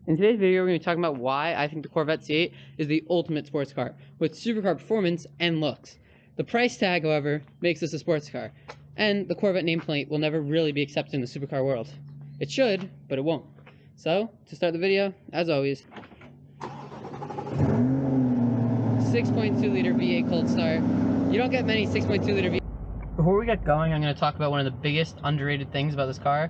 In today's video, we're going to be talking about why I think the Corvette C8 is the ultimate sports car, with supercar performance and looks. The price tag, however, makes this a sports car, and the Corvette nameplate will never really be accepted in the supercar world. It should, but it won't. So, to start the video, as always, 6.2-liter V8 cold start. You don't get many 6.2-liter V8. Before we get going, I'm going to talk about one of the biggest underrated things about this car,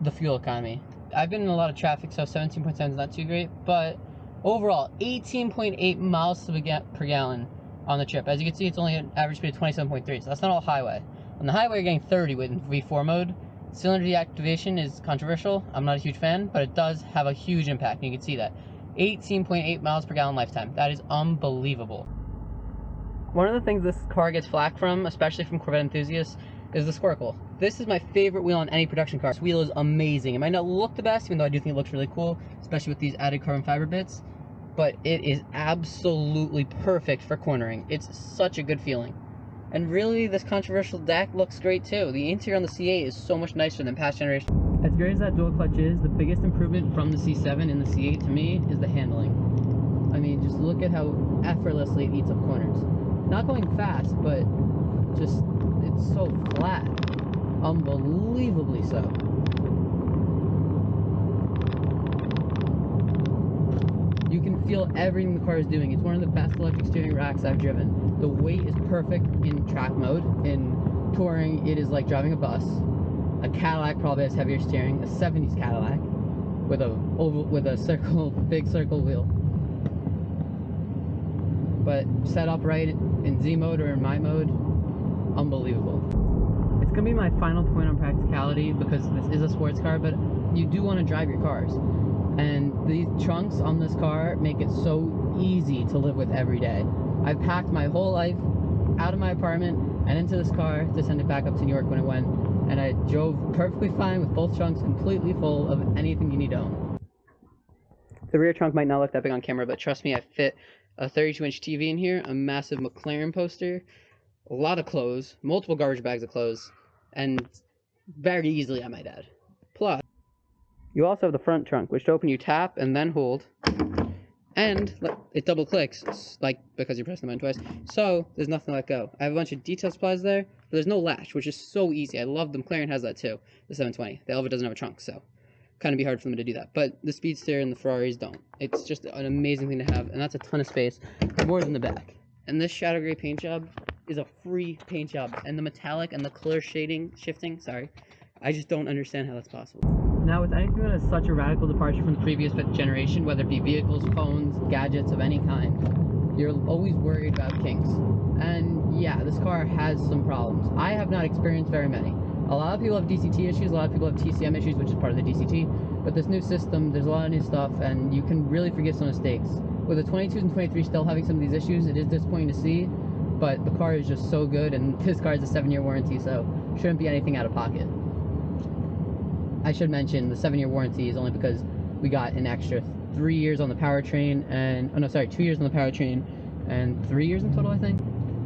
the fuel economy. I've been in a lot of traffic, so 17.7 is not too great, but overall, 18.8 miles per gallon on the trip. As you can see, it's only an average speed of 27.3, so that's not all highway. On the highway, you're getting 30 with V4 mode. Cylinder deactivation is controversial. I'm not a huge fan, but it does have a huge impact, and you can see that. 18.8 miles per gallon lifetime. That is unbelievable. One of the things this car gets flack from, especially from Corvette enthusiasts, is the squircle. This is my favorite wheel on any production car. This wheel is amazing. It might not look the best, even though I do think it looks really cool, especially with these added carbon fiber bits, but it is absolutely perfect for cornering. It's such a good feeling. And really, this controversial deck looks great too. The interior on the C8 is so much nicer than past generation. As great as that dual clutch is, the biggest improvement from the C7 in the C8 to me is the handling. I mean, just look at how effortlessly it eats up corners. Not going fast, but just, it's so flat. Unbelievably so. You can feel everything the car is doing. It's one of the best electric steering racks I've driven. The weight is perfect in track mode. In touring, it is like driving a bus. A Cadillac probably has heavier steering. A 70s Cadillac with a big circle wheel. But set up right in Z mode or in my mode, unbelievable. It's gonna be my final point on practicality because this is a sports car, but you do want to drive your cars. And these trunks on this car make it so easy to live with every day. I've packed my whole life out of my apartment and into this car to send it back up to New York when it went, and I drove perfectly fine with both trunks completely full of anything you need to own. The rear trunk might not look that big on camera, but trust me, I fit a 32-inch TV in here, a massive McLaren poster, a lot of clothes, multiple garbage bags of clothes, and very easily, I might add. Plus, you also have the front trunk, which to open you tap and then hold, and it double clicks, like because you press the button twice, so there's nothing to let go. I have a bunch of detail supplies there, but there's no latch, which is so easy. I love the McLaren has that too, the 720. The Elva doesn't have a trunk, so kind of be hard for them to do that, but the Speedster and the Ferraris don't. It's just an amazing thing to have, and that's a ton of space, more than the back. And this shadow gray paint job is a free paint job, and the metallic and the color shifting, I just don't understand how that's possible. Now, with anything that is such a radical departure from the previous generation, whether it be vehicles, phones, gadgets of any kind, you're always worried about kinks. And yeah, this car has some problems. I have not experienced very many. A lot of people have DCT issues, a lot of people have TCM issues, which is part of the DCT, but this new system, there's a lot of new stuff, and you can really forgive some mistakes. With the 22s and 23s still having some of these issues, it is disappointing to see, but the car is just so good, and this car has a 7-year warranty, so shouldn't be anything out of pocket. I should mention the 7-year warranty is only because we got an extra 3 years on the powertrain, and 2 years on the powertrain, and 3 years in total, I think.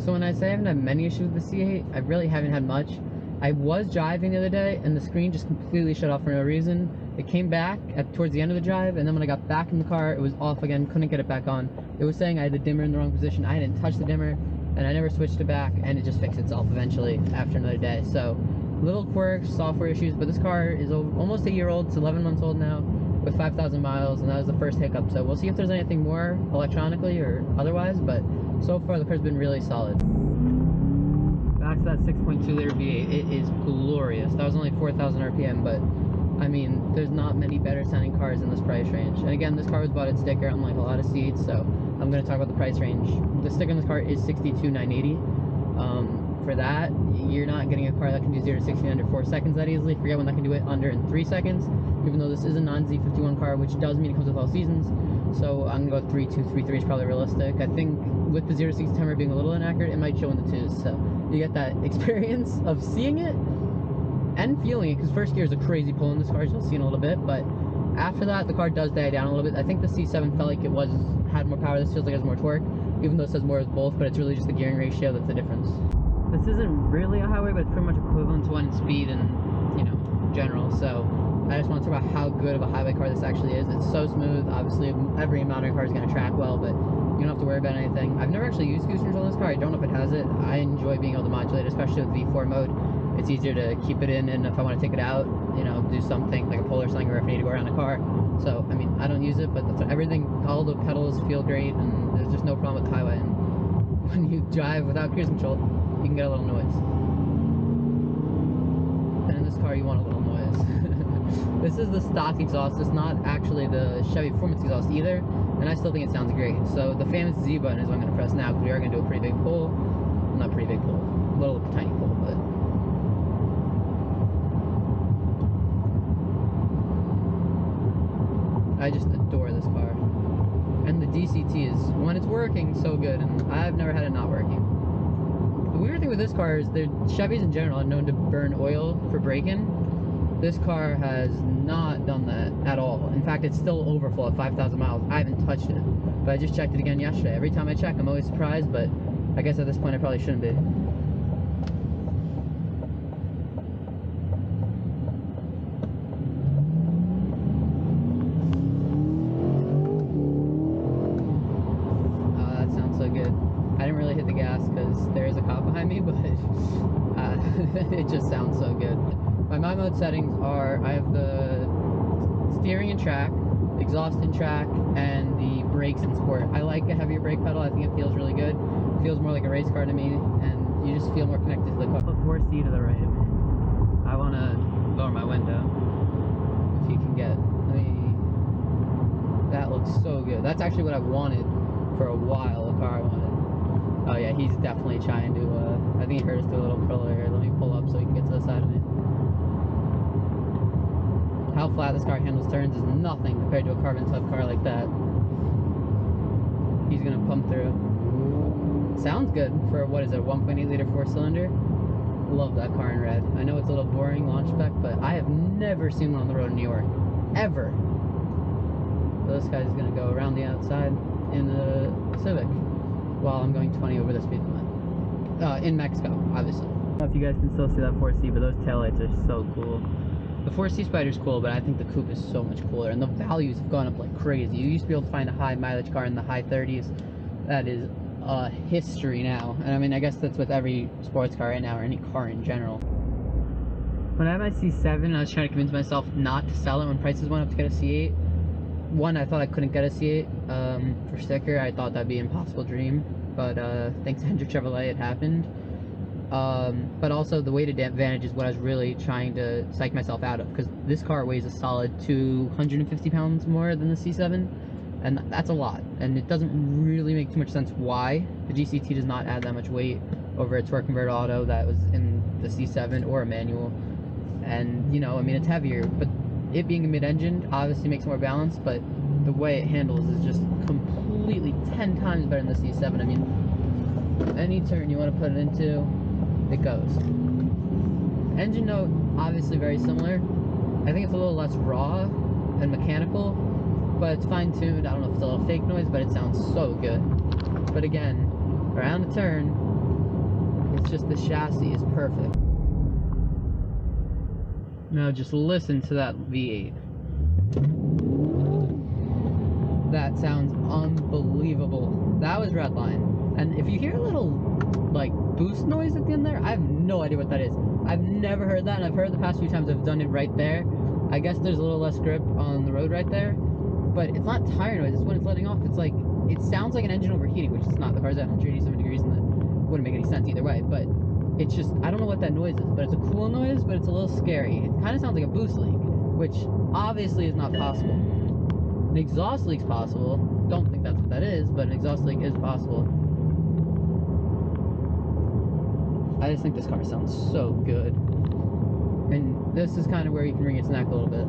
So when I say I haven't had many issues with the C8, I really haven't had much. I was driving the other day, and the screen just completely shut off for no reason. It came back towards the end of the drive, and then when I got back in the car, it was off again, couldn't get it back on. It was saying I had the dimmer in the wrong position. I didn't touch the dimmer, and I never switched it back, and it just fixed itself eventually after another day. So, little quirks, software issues, but this car is almost a year old. It's 11 months old now, with 5,000 miles, and that was the first hiccup. So we'll see if there's anything more electronically or otherwise, but so far the car's been really solid. Back to that 6.2-liter V8, it is glorious. That was only 4,000 RPM, but I mean, there's not many better sounding cars in this price range. And again, this car was bought at sticker, unlike a lot of C8s, so I'm going to talk about the price range. The sticker on this car is $62,980. For that, you're not getting a car that can do 0 to 60 under 4 seconds that easily. Forget when that can do it under in 3 seconds, even though this is a non-Z51 car, which does mean it comes with all seasons. So I'm going to go 3.2, 3.3 is probably realistic. I think with the 0 to 60 timer being a little inaccurate, it might show in the 2s. So you get that experience of seeing it and feeling it, because first gear is a crazy pull in this car, as you'll see in a little bit, but after that, the car does die down a little bit. I think the C7 felt like it had more power. This feels like it has more torque, even though it says more as both, but it's really just the gearing ratio that's the difference. This isn't really a highway, but it's pretty much equivalent to one in speed and, general, so I just want to talk about how good of a highway car this actually is. It's so smooth. Obviously, every modern car is going to track well, but you don't have to worry about anything. I've never actually used goose control on this car. I don't know if it has it. I enjoy being able to modulate, especially with V4 mode. It's easier to keep it in, and if I want to take it out, you know, do something like a pull or something, or if I need to go around the car. So, I mean, I don't use it, but everything, all the pedals feel great, and there's just no problem with the highway. And when you drive without cruise control, you can get a little noise. And in this car, you want a little noise. This is the stock exhaust. It's not actually the Chevy Performance exhaust either, and I still think it sounds great. So the famous Z button is what I'm going to press now, because we are going to do a pretty big pull. Not pretty big pull, a little tiny pull, but I just adore this car. And the DCT is, when it's working, so good, and I've never had it not working. The weird thing with this car is the Chevys in general are known to burn oil for braking. This car has not done that at all. In fact, it's still overfull at 5,000 miles. I haven't touched it, but I just checked it again yesterday. Every time I check, I'm always surprised, but I guess at this point I probably shouldn't be. That sounds so good. I didn't really hit the gas because there is a cop behind me, but it just sounds so good. My mode settings are, I have the steering in track, exhaust in track, and the brakes in sport. I like a heavier brake pedal. I think it feels really good. It feels more like a race car to me, and you just feel more connected to the car. Put 4C to the right of me. I want to lower my window, if you can get. That looks so good. That's actually what I wanted for a while, the car I wanted. Oh yeah, he's definitely trying to, I think he heard us do a little curl here. Let me pull up so he can get to the side of me. How flat this car handles turns is nothing compared to a carbon tub car like that. He's gonna pump through. Sounds good for, what is it, a 1.8 liter 4-cylinder? Love that car in red. I know it's a little boring launch spec, but I have never seen one on the road in New York. Ever. So this guy's gonna go around the outside in the Civic while I'm going 20 over the speed limit. In Mexico, obviously. I don't know if you guys can still see that 4C, but those taillights are so cool. The 4C Spider's cool, but I think the Coupe is so much cooler, and the values have gone up like crazy. You used to be able to find a high mileage car in the high 30s. That is history now, and I mean, I guess that's with every sports car right now, or any car in general. When I had my C7, I was trying to convince myself not to sell it when prices went up to get a C8. One, I thought I couldn't get a C8 for sticker. I thought that'd be an impossible dream, but thanks to Hendrick Chevrolet, it happened. But also the weighted advantage is what I was really trying to psych myself out of, because this car weighs a solid 250 pounds more than the C7, and that's a lot, and it doesn't really make too much sense why the GCT does not add that much weight over a torque converter auto that was in the C7 or a manual. And you know, I mean, it's heavier, but it being a mid-engine obviously makes it more balanced, but the way it handles is just completely 10 times better than the C7. I mean, any turn you want to put it into, it goes. Engine note, obviously very similar. I think it's a little less raw and mechanical, but it's fine-tuned. I don't know if it's a little fake noise, but it sounds so good. But again, around the turn, it's just the chassis is perfect. Now just listen to that V8. That sounds unbelievable. That was redline. And if you hear a little, like, boost noise at the end there, I have no idea what that is. I've never heard that, and I've heard the past few times I've done it right there. I guess there's a little less grip on the road right there, but it's not tire noise. It's when it's letting off. It's like, it sounds like an engine overheating, which it's not. The car's at 187 degrees, and that wouldn't make any sense either way, but it's just, I don't know what that noise is, but it's a cool noise, but it's a little scary. It kind of sounds like a boost leak, which obviously is not possible. An exhaust leak's possible. Don't think that's what that is, but an exhaust leak is possible. I just think this car sounds so good. And this is kind of where you can wring its neck a little bit.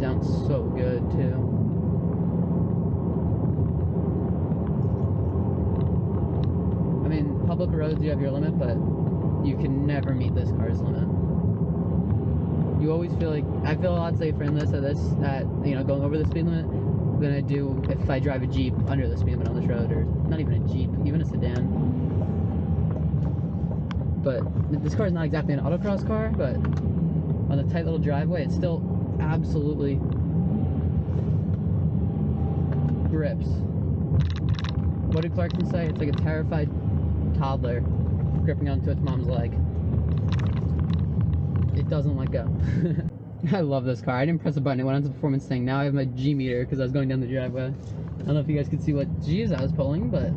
Sounds so good too. I mean, public roads you have your limit, but you can never meet this car's limit. You always feel like, I feel a lot safer in this at you know, going over the speed limit than I do if I drive a Jeep under the speed limit on this road, or not even a Jeep, even a sedan. But this car is not exactly an autocross car, but on a tight little driveway, it still absolutely grips. What did Clarkson say? It's like a terrified toddler gripping onto its mom's leg. It doesn't let go. I love this car. I didn't press a button. It went on to the performance thing. Now I have my G meter because I was going down the driveway. I don't know if you guys could see what G's I was pulling, but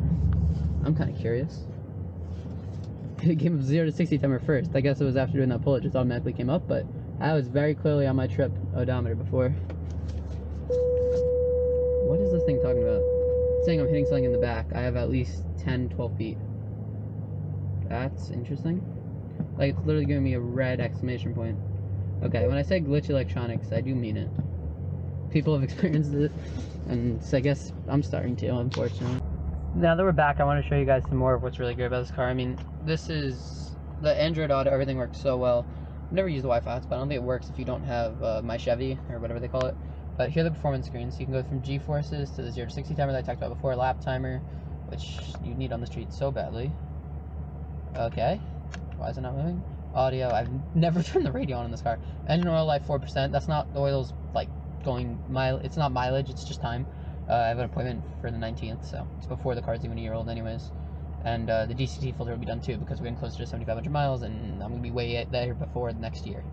I'm kind of curious. It came up 0 to 60 timer first. I guess it was after doing that pull, it just automatically came up, but I was very clearly on my trip odometer before. What is this thing talking about? It's saying I'm hitting something in the back. I have at least 10, 12 feet. That's interesting. Like, it's literally giving me a red exclamation point. Okay, when I say glitchy electronics, I do mean it. People have experienced it, and so I guess I'm starting to, unfortunately. Now that we're back, I want to show you guys some more of what's really great about this car. I mean, this is the Android Auto, everything works so well. I've never used the Wi-Fi hotspot. I don't think it works if you don't have my Chevy, or whatever they call it. But here are the performance screens. You can go from G-forces to the 0 to 60 timer that I talked about before, lap timer, which you need on the street so badly. Okay, why is it not moving? Audio, I've never turned the radio on in this car. Engine oil life 4%. That's not the oil's like going it's not mileage, it's just time. I have an appointment for the 19th, so it's before the car's even a year old anyways. And the DCT filter will be done too because we're getting closer to 7,500 miles and I'm going to be way there before next year.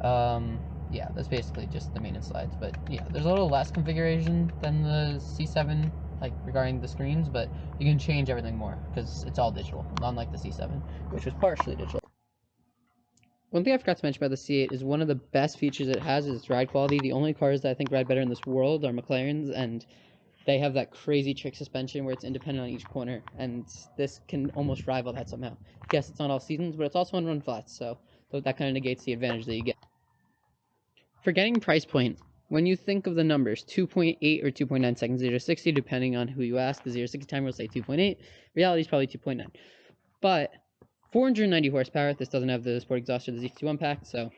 Yeah, that's basically just the maintenance slides. But yeah, there's a little less configuration than the C7, like regarding the screens, but you can change everything more because it's all digital, unlike the C7, which was partially digital. One thing I forgot to mention about the C8 is one of the best features it has is its ride quality. The only cars that I think ride better in this world are McLarens, and they have that crazy trick suspension where it's independent on each corner, and this can almost rival that somehow. Yes, it's not all seasons, but it's also on run flats, so that kind of negates the advantage that you get. Forgetting price point, when you think of the numbers, 2.8 or 2.9 seconds, 0 to 60, depending on who you ask, the 0 to 60 timer will say 2.8. Reality is probably 2.9. But 490 horsepower. This doesn't have the sport exhaust or the Z51 pack, so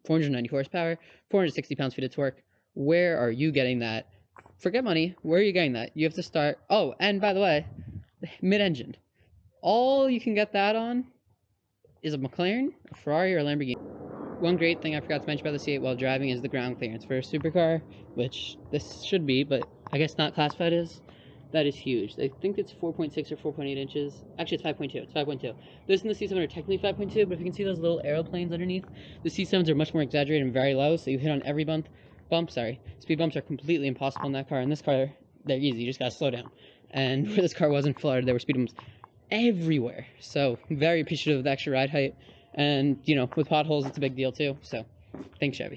490 horsepower, 460 pounds-feet of torque. Where are you getting that? Forget money. Where are you getting that? You have to start. Oh, and by the way, mid-engine. All you can get that on is a McLaren, a Ferrari, or a Lamborghini. One great thing I forgot to mention about the C8 while driving is the ground clearance for a supercar, which this should be, but I guess not classified as. That is huge. I think it's 4.6 or 4.8 inches. Actually, it's 5.2. It's 5.2. This and the C7 are technically 5.2, but if you can see those little aeroplanes underneath, the C7s are much more exaggerated and very low, so you hit on every bump. Speed bumps are completely impossible in that car. In this car, they're easy. You just gotta slow down. And where this car was in Florida, there were speed bumps everywhere. So, very appreciative of the extra ride height. And, you know, with potholes, it's a big deal too. So, thanks, Chevy.